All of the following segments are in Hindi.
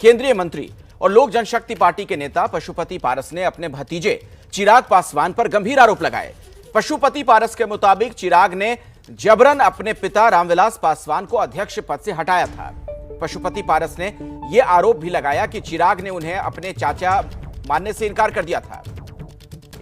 केंद्रीय मंत्री और लोक जनशक्ति पार्टी के नेता पशुपति पारस ने अपने भतीजे चिराग पासवान पर गंभीर आरोप लगाए। पशुपति पारस के मुताबिक चिराग ने जबरन अपने पिता रामविलास पासवान को अध्यक्ष पद से हटाया था। पशुपति पारस ने यह आरोप भी लगाया कि चिराग ने उन्हें अपने चाचा मानने से इनकार कर दिया था।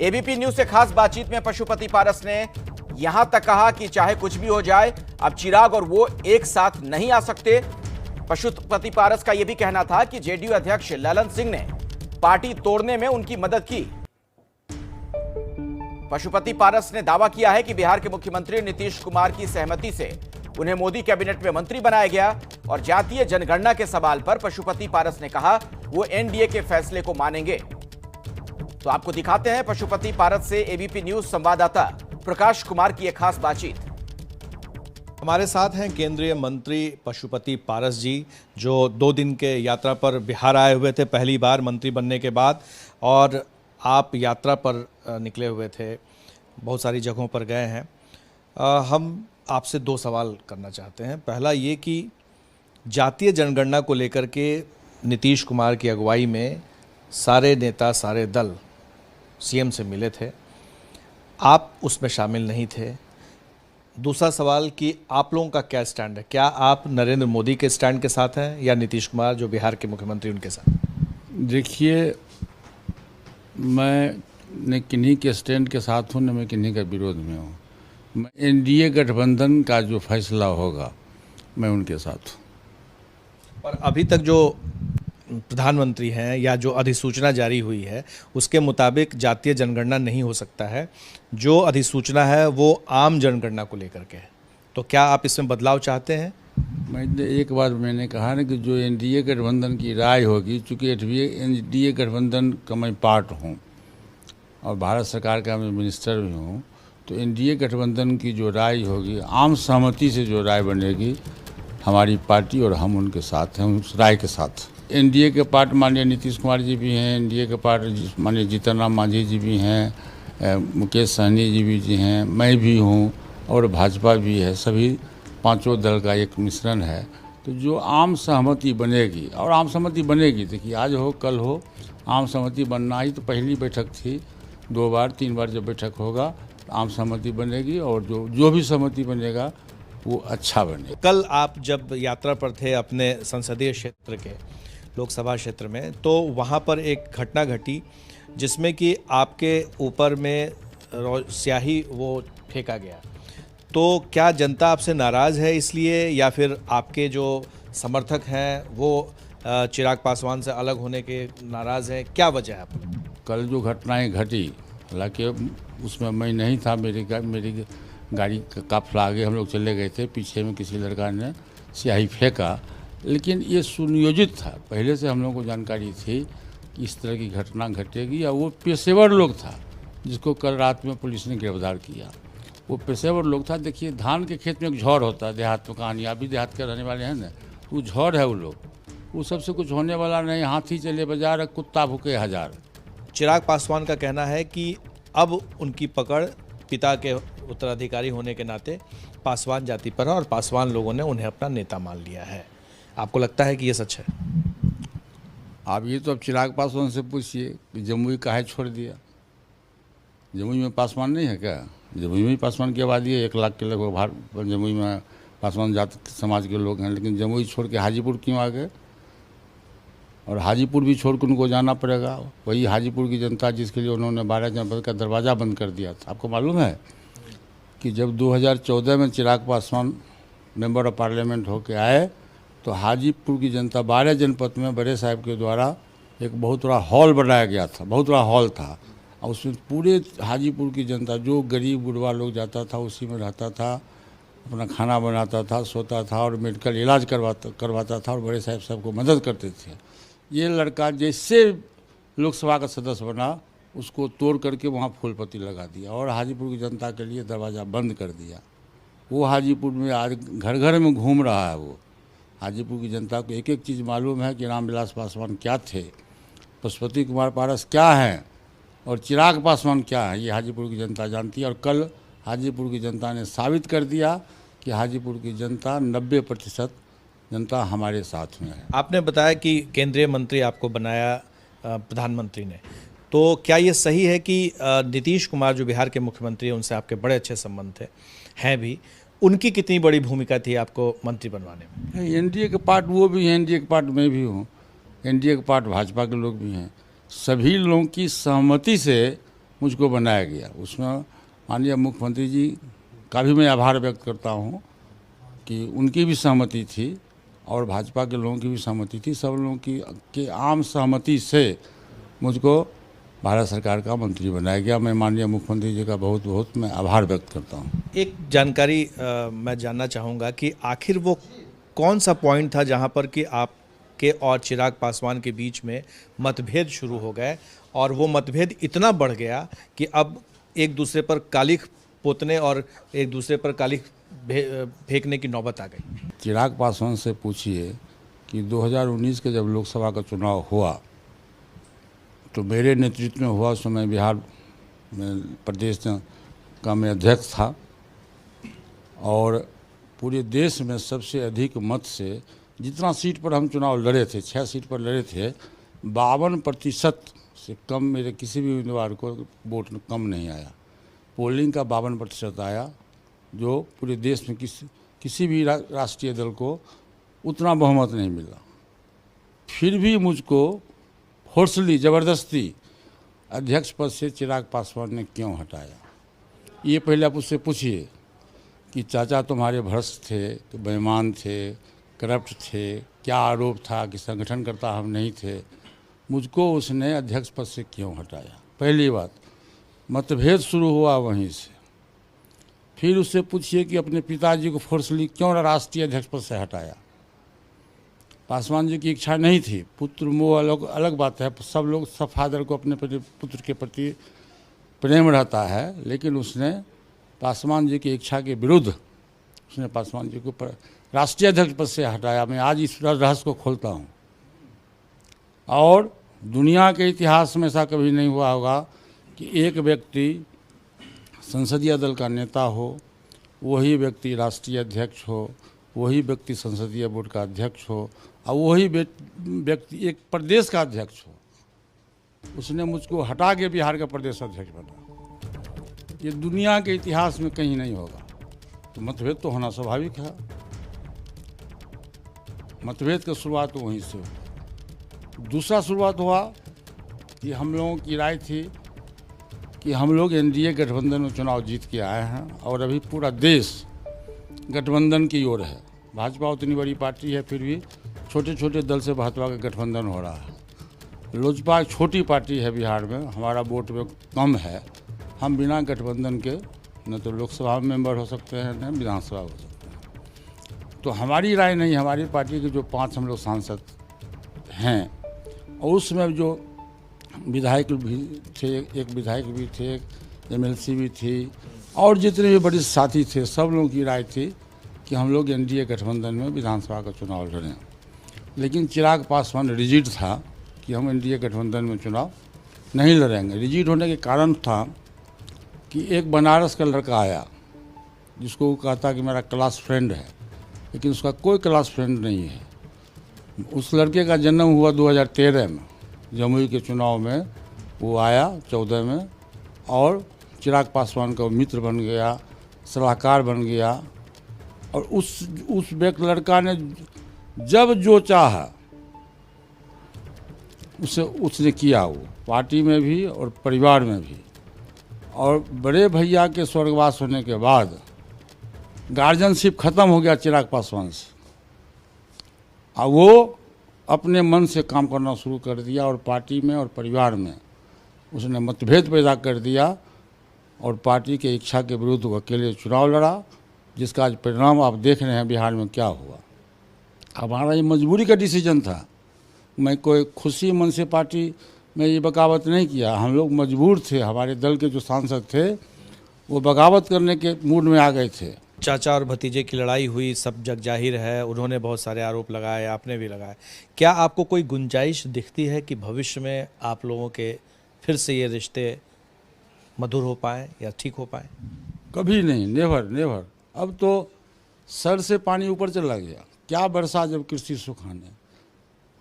एबीपी न्यूज से खास बातचीत में पशुपति पारस ने यहां तक कहा कि चाहे कुछ भी हो जाए, अब चिराग और वो एक साथ नहीं आ सकते। पशुपति पारस का यह भी कहना था कि जेडीयू अध्यक्ष ललन सिंह ने पार्टी तोड़ने में उनकी मदद की। पशुपति पारस ने दावा किया है कि बिहार के मुख्यमंत्री नीतीश कुमार की सहमति से उन्हें मोदी कैबिनेट में मंत्री बनाया गया। और जातीय जनगणना के सवाल पर पशुपति पारस ने कहा वो एनडीए के फैसले को मानेंगे। तो आपको दिखाते हैं पशुपति पारस से एबीपी न्यूज संवाददाता प्रकाश कुमार की एक खास बातचीत। हमारे साथ हैं केंद्रीय मंत्री पशुपति पारस जी, जो 2 दिन के यात्रा पर बिहार आए हुए थे पहली बार मंत्री बनने के बाद, और आप यात्रा पर निकले हुए थे, बहुत सारी जगहों पर गए हैं। हम आपसे 2 सवाल करना चाहते हैं। पहला ये कि जातीय जनगणना को लेकर के नीतीश कुमार की अगुवाई में सारे नेता, सारे दल सीएम से मिले थे, आप उसमें शामिल नहीं थे। दूसरा सवाल कि आप लोगों का क्या स्टैंड है? क्या आप नरेंद्र मोदी के स्टैंड के साथ हैं या नीतीश कुमार जो बिहार के मुख्यमंत्री उनके साथ? देखिए, मैं न किन्हीं के स्टैंड के साथ हूँ, न मैं किन्हीं के विरोध में हूँ। मैं एनडीए गठबंधन का जो फैसला होगा मैं उनके साथ हूँ। और अभी तक जो प्रधानमंत्री हैं या जो अधिसूचना जारी हुई है उसके मुताबिक जातीय जनगणना नहीं हो सकता है। जो अधिसूचना है वो आम जनगणना को लेकर के है। तो क्या आप इसमें बदलाव चाहते हैं? एक बार मैंने कहा ना कि जो एनडीए गठबंधन की राय होगी, चूँकि एनडीए गठबंधन का मैं पार्ट हूँ और भारत सरकार का मैं मिनिस्टर भी हूँ, तो एनडीए गठबंधन की जो राय होगी, आम सहमति से जो राय बनेगी, हमारी पार्टी और हम उनके साथ हैं, उस राय के साथ। एनडीए के पार्ट माननीय नीतीश कुमार जी भी हैं, एनडीए के पार्ट माननीय जीतन राम मांझी जी भी हैं, मुकेश सहनी जी भी हैं, मैं भी हूँ और भाजपा भी है। सभी 5 दल का एक मिश्रण है। तो जो आम सहमति बनेगी, और आम सहमति बनेगी, देखिए आज हो कल हो, आम सहमति बनना ही तो पहली बैठक थी। 2 बार 3 बार जब बैठक होगा तो आम सहमति बनेगी, और जो भी सहमति बनेगा वो अच्छा बनेगा। कल आप जब यात्रा पर थे अपने संसदीय क्षेत्र के लोकसभा क्षेत्र में, तो वहाँ पर एक घटना घटी जिसमें कि आपके ऊपर में स्याही वो फेंका गया। तो क्या जनता आपसे नाराज़ है इसलिए, या फिर आपके जो समर्थक हैं वो चिराग पासवान से अलग होने के नाराज़ हैं? क्या वजह है? कल जो घटनाएं घटी, हालांकि उसमें मैं नहीं था, मेरी गाड़ी का काफिला आगे हम लोग चले गए थे, पीछे में किसी लड़का ने स्याही फेंका, लेकिन ये सुनियोजित था। पहले से हम लोगों को जानकारी थी कि इस तरह की घटना घटेगी, या वो पेशेवर लोग था जिसको कल रात में पुलिस ने गिरफ्तार किया। वो पेशेवर लोग था। देखिए, धान के खेत में एक झौर होता है, देहात में कहानी, आप भी देहात के रहने वाले हैं ना, तो वो झौर है वो लोग, वो सबसे कुछ होने वाला नहीं। हाथी चले बाजार, कुत्ता भूखे हजार। चिराग पासवान का कहना है कि अब उनकी पकड़ पिता के उत्तराधिकारी होने के नाते पासवान जाति पर है और पासवान लोगों ने उन्हें अपना नेता मान लिया है। आपको लगता है कि ये सच है? आप ये तो अब चिराग पासवान से पूछिए कि जमुई काहे छोड़ दिया। जमुई में पासवान नहीं है क्या? जमुई में पासवान की आबादी है, 1 लाख के लगभग जमुई में पासवान जाति समाज के लोग हैं, लेकिन जमुई छोड़ के हाजीपुर क्यों आ गए? और हाजीपुर भी छोड़ कर उनको जाना पड़ेगा। वही हाजीपुर की जनता जिसके लिए उन्होंने 12 जनपद का दरवाज़ा बंद कर दिया था। आपको मालूम है कि जब 2014 में Chirag Paswan member of parliament होके आए, तो हाजीपुर की जनता 12 जनपद में बड़े साहब के द्वारा एक बहुत बड़ा हॉल बनाया गया था, बहुत बड़ा हॉल था, और उसमें पूरे हाजीपुर की जनता, जो गरीब गुरबा लोग जाता था, उसी में रहता था, अपना खाना बनाता था, सोता था और मेडिकल इलाज करवाता था, और बड़े साहब सबको मदद करते थे। ये लड़का जैसे लोकसभा का सदस्य बना, उसको तोड़ करके वहाँ फूलपत्ती लगा दिया और हाजीपुर की जनता के लिए दरवाज़ा बंद कर दिया। वो हाजीपुर में आज घर घर में घूम रहा है। वो हाजीपुर की जनता को एक एक चीज़ मालूम है कि रामविलास पासवान क्या थे, पशुपति कुमार पारस क्या हैं और चिराग पासवान क्या है। ये हाजीपुर की जनता जानती है। और कल हाजीपुर की जनता ने साबित कर दिया कि हाजीपुर की जनता 90% जनता हमारे साथ में है। आपने बताया कि केंद्रीय मंत्री आपको बनाया प्रधानमंत्री ने, तो क्या ये सही है कि नीतीश कुमार जो बिहार के मुख्यमंत्री हैं उनसे आपके बड़े अच्छे संबंध थे, हैं भी, उनकी कितनी बड़ी भूमिका थी आपको मंत्री बनवाने में? एनडीए के पार्ट वो भी हैं, एनडीए के पार्ट मैं भी हूँ, एनडीए के पार्ट भाजपा के लोग भी हैं। सभी लोगों की सहमति से मुझको बनाया गया। उसमें माननीय मुख्यमंत्री जी का भी मैं आभार व्यक्त करता हूँ कि उनकी भी सहमति थी और भाजपा के लोगों की भी सहमति थी। सब लोगों की आम सहमति से मुझको भारत सरकार का मंत्री बनाया गया। मैं माननीय मुख्यमंत्री जी का बहुत बहुत मैं आभार व्यक्त करता हूँ। एक जानकारी मैं जानना चाहूँगा कि आखिर वो कौन सा पॉइंट था जहाँ पर कि आपके और चिराग पासवान के बीच में मतभेद शुरू हो गए और वो मतभेद इतना बढ़ गया कि अब एक दूसरे पर कालिख पोतने और एक दूसरे पर कालिख फेंकने की नौबत आ गई? चिराग पासवान से पूछिए कि 2019 के जब लोकसभा का चुनाव हुआ तो मेरे नेतृत्व में हुआ। उस समय बिहार में प्रदेश का मैं अध्यक्ष था और पूरे देश में सबसे अधिक मत से जितना सीट पर हम चुनाव लड़े थे, 6 सीट पर लड़े थे, 52% से कम मेरे किसी भी उम्मीदवार को वोट कम नहीं आया। पोलिंग का 52% आया, जो पूरे देश में किसी भी राष्ट्रीय दल को उतना बहुमत नहीं मिला। फिर भी मुझको फोर्सली ज़बरदस्ती अध्यक्ष पद से चिराग पासवान ने क्यों हटाया? ये पहले आप उससे पूछिए कि चाचा तुम्हारे भ्रष्ट थे, तो बेईमान थे, करप्ट थे, क्या आरोप था कि संगठनकर्ता हम नहीं थे, मुझको उसने अध्यक्ष पद से क्यों हटाया? पहली बात, मतभेद शुरू हुआ वहीं से। फिर उससे पूछिए कि अपने पिताजी को फोर्सली क्यों राष्ट्रीय अध्यक्ष पद से हटाया? पासवान जी की इच्छा नहीं थी। पुत्र मोह अलग बात है, सब फादर को अपने पुत्र के प्रति प्रेम रहता है, लेकिन उसने पासवान जी की इच्छा के विरुद्ध उसने पासवान जी को राष्ट्रीय अध्यक्ष पद से हटाया। मैं आज इस रहस्य को खोलता हूँ और दुनिया के इतिहास में ऐसा कभी नहीं हुआ होगा कि एक व्यक्ति संसदीय दल का नेता हो, वही व्यक्ति राष्ट्रीय अध्यक्ष हो, वही व्यक्ति संसदीय बोर्ड का अध्यक्ष हो और वही व्यक्ति एक प्रदेश का अध्यक्ष हो। उसने मुझको हटा के बिहार का प्रदेश अध्यक्ष बना। ये दुनिया के इतिहास में कहीं नहीं होगा। तो मतभेद तो होना स्वाभाविक है। मतभेद की शुरुआत तो वहीं से हुई। दूसरा शुरुआत हुआ कि हम लोगों की राय थी कि हम लोग एनडीए गठबंधन में चुनाव जीत के आए हैं और अभी पूरा देश गठबंधन की ओर है। भाजपा उतनी बड़ी पार्टी है, फिर भी छोटे छोटे दल से भाजपा का गठबंधन हो रहा है। लोजपा एक छोटी पार्टी है बिहार में, हमारा वोट में कम है। हम बिना गठबंधन के न तो लोकसभा में मेंबर हो सकते हैं न विधानसभा हो सकते हैं। तो हमारी राय नहीं, हमारी पार्टी के जो 5 हम लोग सांसद हैं और उसमें जो विधायक भी थे, एक विधायक भी थे, एक एमएलसी भी थी और जितने भी बड़े साथी थे, सब लोगों की राय थी कि हम लोग एनडीए गठबंधन में विधानसभा का चुनाव लड़ें। लेकिन चिराग पासवान रिजिड था कि हम एनडीए गठबंधन में चुनाव नहीं लड़ेंगे। रिजिड होने के कारण था कि एक बनारस का लड़का आया जिसको वो कहता कि मेरा क्लास फ्रेंड है, लेकिन उसका कोई क्लास फ्रेंड नहीं है। उस लड़के का जन्म हुआ 2013 में, जमुई के चुनाव में वो आया 14 में और चिराग पासवान का मित्र बन गया, सलाहकार बन गया और उस व्यक्ति लड़का ने जब जो चाहा उसने किया, वो पार्टी में भी और परिवार में भी। और बड़े भैया के स्वर्गवास होने के बाद गार्जियनशिप खत्म हो गया चिराग पासवान से और वो अपने मन से काम करना शुरू कर दिया और पार्टी में और परिवार में उसने मतभेद पैदा कर दिया और पार्टी के इच्छा के विरुद्ध वो अकेले चुनाव लड़ा, जिसका आज परिणाम आप देख रहे हैं बिहार में क्या हुआ। हमारा ये मजबूरी का डिसीजन था। मैं कोई खुशी मन से पार्टी में ये बगावत नहीं किया, हम लोग मजबूर थे। हमारे दल के जो सांसद थे वो बगावत करने के मूड में आ गए थे। चाचा और भतीजे की लड़ाई हुई, सब जग जाहिर है, उन्होंने बहुत सारे आरोप लगाए, आपने भी लगाए। क्या आपको कोई गुंजाइश दिखती है कि भविष्य में आप लोगों के फिर से ये रिश्ते मधुर हो पाए या ठीक हो पाए? कभी नहीं, नेवर नेवर। अब तो सर से पानी ऊपर चला गया, क्या वर्षा जब कृषि सुखाने,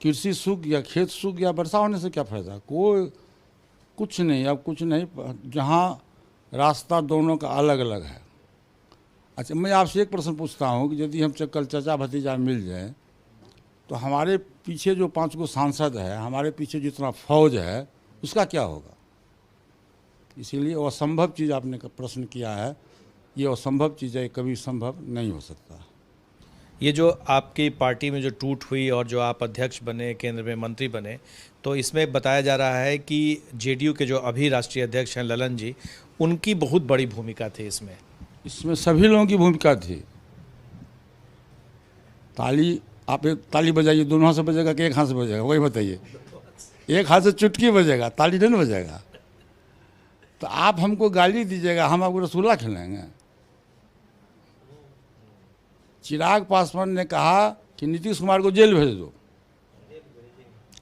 कृषि सूख गया, खेत सूख गया, वर्षा होने से क्या फायदा? कोई कुछ नहीं, अब कुछ नहीं, जहाँ रास्ता दोनों का अलग अलग है। अच्छा, मैं आपसे एक प्रश्न पूछता हूँ कि यदि हम कल चाचा भतीजा मिल जाए तो हमारे पीछे जो 5 गो सांसद है, हमारे पीछे जितना फौज है, उसका क्या होगा? इसीलिए वो असंभव चीज़ आपने प्रश्न किया है, ये असंभव चीज़ है, कभी संभव नहीं हो सकता। ये जो आपकी पार्टी में जो टूट हुई और जो आप अध्यक्ष बने, केंद्र में मंत्री बने, तो इसमें बताया जा रहा है कि जेडीयू के जो अभी राष्ट्रीय अध्यक्ष हैं ललन जी, उनकी बहुत बड़ी भूमिका थी इसमें। इसमें सभी लोगों की भूमिका थी। ताली, आप एक ताली बजाइए, दोनों हाथ से बजेगा कि एक हाथ से बजेगा? वही बताइए। एक हाथ से चुटकी बजेगा, ताली नहीं बजेगा। तो आप हमको गाली दीजिएगा, हम आपको रसगुल्ला खिलाएंगे? चिराग पासवान ने कहा कि नीतीश कुमार को जेल भेज दो,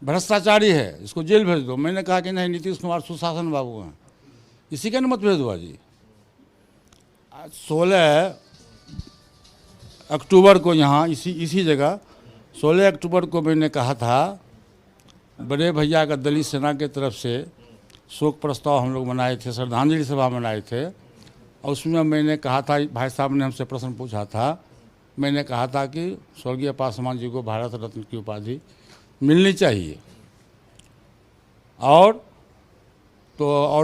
भ्रष्टाचारी है, इसको जेल भेज दो। मैंने कहा कि नहीं, नीतीश कुमार सुशासन बाबू हैं, इसी का न मत भेज दो। जी 16 अक्टूबर को यहाँ इसी जगह 16 अक्टूबर को मैंने कहा था, बड़े भैया का दलित सेना के तरफ से शोक प्रस्ताव हम लोग बनाए थे, श्रद्धांजलि सभा बनाए थे, और उसमें मैंने कहा था, भाई साहब ने हमसे प्रश्न पूछा था, मैंने कहा था कि स्वर्गीय पासवान जी को भारत रत्न की उपाधि मिलनी चाहिए। और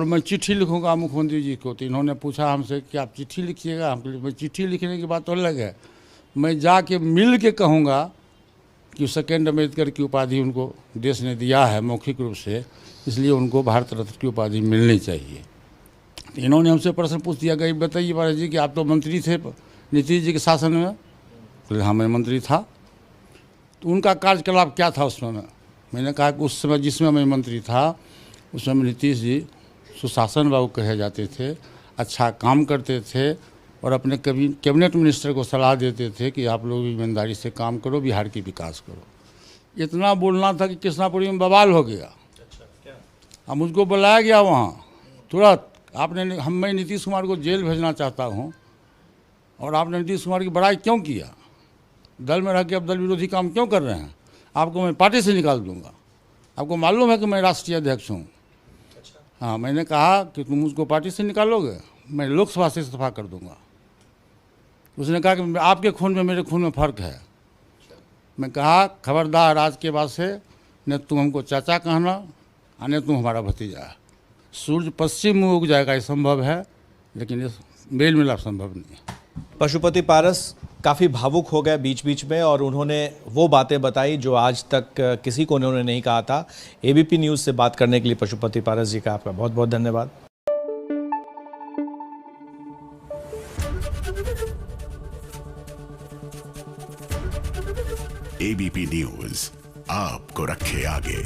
मैं चिट्ठी लिखूंगा मुख्यमंत्री जी को। तो इन्होंने पूछा हमसे कि आप चिट्ठी लिखिएगा? मैं चिट्ठी लिखने की बात तो अलग है, मैं जाके मिल के कहूँगा कि सेकेंड अम्बेडकर की उपाधि उनको देश ने दिया है मौखिक रूप से, इसलिए उनको भारत रत्न की उपाधि मिलनी चाहिए। तो इन्होंने हमसे प्रश्न पूछ दिया कि बताइए महाराज जी कि आप तो मंत्री थे नीतीश जी के शासन में। बोले हाँ, मैं मंत्री था। तो उनका कार्यकलाप क्या था उस समय? मैंने कहा कि उस समय जिसमें मैं मंत्री था, उस समय नीतीश जी सुशासन बाबू कहे जाते थे, अच्छा काम करते थे, और अपने कैबिनेट मिनिस्टर को सलाह देते थे कि आप लोग ईमानदारी से काम करो, बिहार की विकास करो। इतना बोलना था कि कृष्णापुरी में बवाल हो गया। अब मुझको बुलाया गया वहाँ तुरंत। मैं नीतीश कुमार को जेल भेजना चाहता हूँ, और आपने नीतीश कुमार की बड़ाई क्यों किया? दल में रह के अब दल विरोधी काम क्यों कर रहे हैं? आपको मैं पार्टी से निकाल दूंगा। आपको मालूम है कि मैं राष्ट्रीय अध्यक्ष हूँ। हाँ, मैंने कहा कि तुम मुझको पार्टी से निकालोगे, मैं लोकसभा से इस्तीफा कर दूंगा। उसने कहा कि आपके खून में मेरे खून में फ़र्क है। मैं कहा खबरदार, आज के बाद से न तुम हमको चाचा कहना, और न तुम हमारा भतीजा है। सूर्य पश्चिम में उग जाएगा, ये संभव है, लेकिन ये मेल मिलाप संभव नहीं है। पशुपति पारस काफ़ी भावुक हो गए बीच बीच में, और उन्होंने वो बातें बताई जो आज तक किसी को उन्होंने नहीं कहा था। एबीपी न्यूज़ से बात करने के लिए पशुपति पारस जी का आपका बहुत बहुत धन्यवाद। एबीपी न्यूज़ आपको रखे आगे।